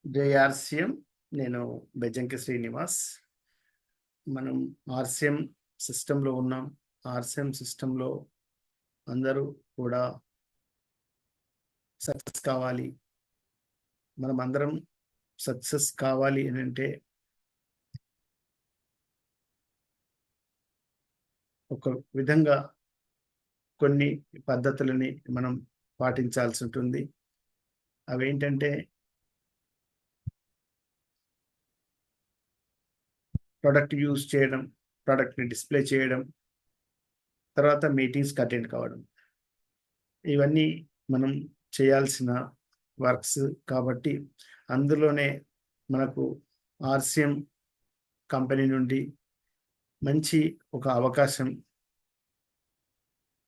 JRCM. నేను బెజ్జంకి శ్రీనివాస్. మనం RCM సిస్టమ్‌లో ఉన్నాం. ఆర్‌సీఎం సిస్టమ్‌లో అందరూ కూడా సక్సెస్ కావాలి. మనమందరం సక్సెస్ కావాలి అనంటే ఒక విధంగా కొన్ని పద్ధతులని మనం పాటించాల్సి ఉంటుంది. అవేంటంటే ప్రొడక్ట్ యూజ్ చేయడం, ప్రొడక్ట్‌ని డిస్‌ప్లే చేయడం, తర్వాత మీటింగ్స్‌కి అటెండ్ కావడం. ఇవన్నీ మనం చేయాల్సిన వర్క్స్ కాబట్టి అందులోనే మనకు ఆర్‌సీఎం కంపెనీ నుండి మంచి ఒక అవకాశం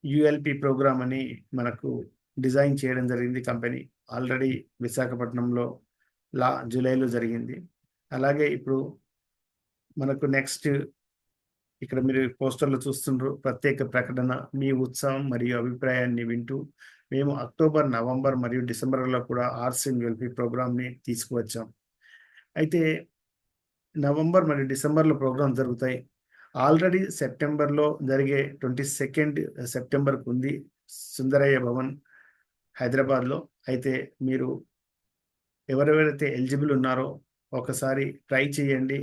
యూఎల్‌పీ ప్రోగ్రామ్ అని మనకు డిజైన్ చేయడం జరిగింది కంపెనీ. ఆల్రెడీ విశాఖపట్నంలో జూలైలో జరిగింది. అలాగే ఇప్పుడు మనకు నెక్స్ట్ ఇక్కడ మీరు పోస్టర్‌లో చూస్తుండ్రు. ప్రత్యేక ప్రకటన మీ ఉత్సాహం మరియు అభిప్రాయాన్ని వింటూ మేము అక్టోబర్, నవంబర్ మరియు డిసెంబర్‌లో కూడా ఆర్‌సీఎం యూఎల్‌పీ ప్రోగ్రామ్‌ని తీసుకువచ్చాం. అయితే నవంబర్ మరియు డిసెంబర్‌లో ప్రోగ్రామ్స్ జరుగుతాయి. ఆల్రెడీ సెప్టెంబర్‌లో జరిగే 22 సెప్టెంబర్‌కి ఉంది. సుందరయ్య భవన్ హైదరాబాద్‌లో. అయితే మీరు ఎవరెవరైతే ఎలిజిబుల్ ఉన్నారో ఒకసారి ట్రై చేయండి.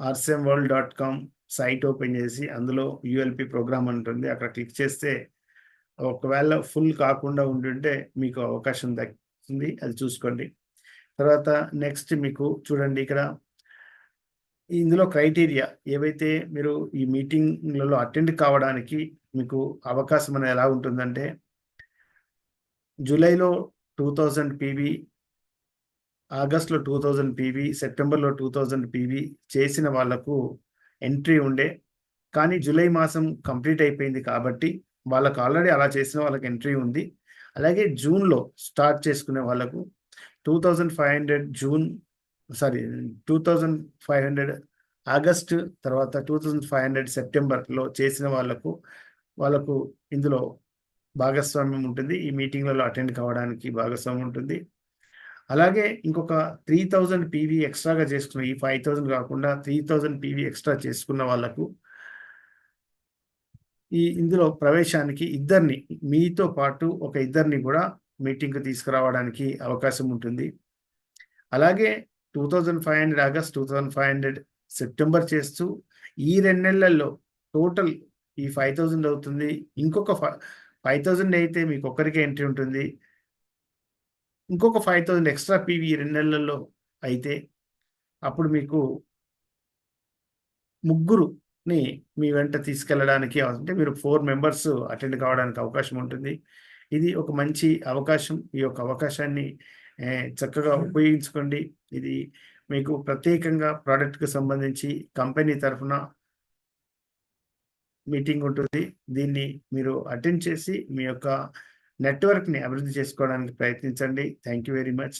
rcmworld.com సైట్ ఓపెన్ చేసి అందులో యూఎల్‌పీ ప్రోగ్రామ్ అని ఉంటుంది. అక్కడ క్లిక్ చేస్తే ఒకవేళ ఫుల్ కాకుండా ఉండుంటే మీకు అవకాశం దక్కుతుంది. అది చూసుకోండి. తర్వాత నెక్స్ట్ మీకు చూడండి ఇక్కడ ఇందులో క్రైటీరియా ఏవైతే మీరు ఈ మీటింగ్‌లలో అటెండ్ కావడానికి మీకు అవకాశం అనేది ఎలా ఉంటుందంటే జూలైలో 2000 పీవీ, ఆగస్ట్‌లో 2000 పీవీ, సెప్టెంబర్‌లో 2000 పీవీ చేసిన వాళ్ళకు ఎంట్రీ ఉండే. కానీ జూలై మాసం కంప్లీట్ అయిపోయింది కాబట్టి వాళ్ళకి ఆల్రెడీ అలా చేసిన వాళ్ళకి ఎంట్రీ ఉంది. అలాగే జూన్‌లో స్టార్ట్ చేసుకునే వాళ్ళకు 2500 జూన్ సారీ 2500 ఆగస్టు తర్వాత 2500 సెప్టెంబర్‌లో చేసిన వాళ్ళకు ఇందులో భాగస్వామ్యం ఉంటుంది. ఈ మీటింగ్‌లలో అటెండ్ కావడానికి భాగస్వామ్యం ఉంటుంది. అలాగే ఇంకొక 3000 పీవీ ఎక్స్‌ట్రాగా చేసుకున్న ఈ 5000 కాకుండా 3000 పీవీ ఎక్స్‌ట్రా చేసుకున్న వాళ్ళకు ఇందులో ప్రవేశానికి మీతో పాటు ఒక ఇద్దరిని కూడా మీటింగ్‌కి తీసుకురావడానికి అవకాశం ఉంటుంది. అలాగే 2500 ఆగస్ట్, 2500 సెప్టెంబర్ చేస్తూ ఈ 2 నెలల్లో టోటల్ ఈ 5000 అవుతుంది. ఇంకొక 5000 అయితే మీకొక్కరికే ఎంట్రీ ఉంటుంది. ఇంకొక 5000 ఎక్స్‌ట్రా పీవీ ఈ 2 నెలల్లో అయితే అప్పుడు మీకు ముగ్గురుని మీ వెంట తీసుకెళ్ళడానికి అంటే మీరు 4 మెంబర్స్ అటెండ్ కావడానికి అవకాశం ఉంటుంది. ఇది ఒక మంచి అవకాశం. ఈ యొక్క అవకాశాన్ని చక్కగా ఉపయోగించుకోండి. ఇది మీకు ప్రత్యేకంగా ప్రొడక్ట్‌కి సంబంధించి కంపెనీ తరఫున మీటింగ్ ఉంటుంది. దీన్ని మీరు అటెండ్ చేసి మీ యొక్క నెట్‌వర్క్‌ని అభివృద్ధి చేసుకోవడానికి ప్రయత్నించండి. Thank you very much.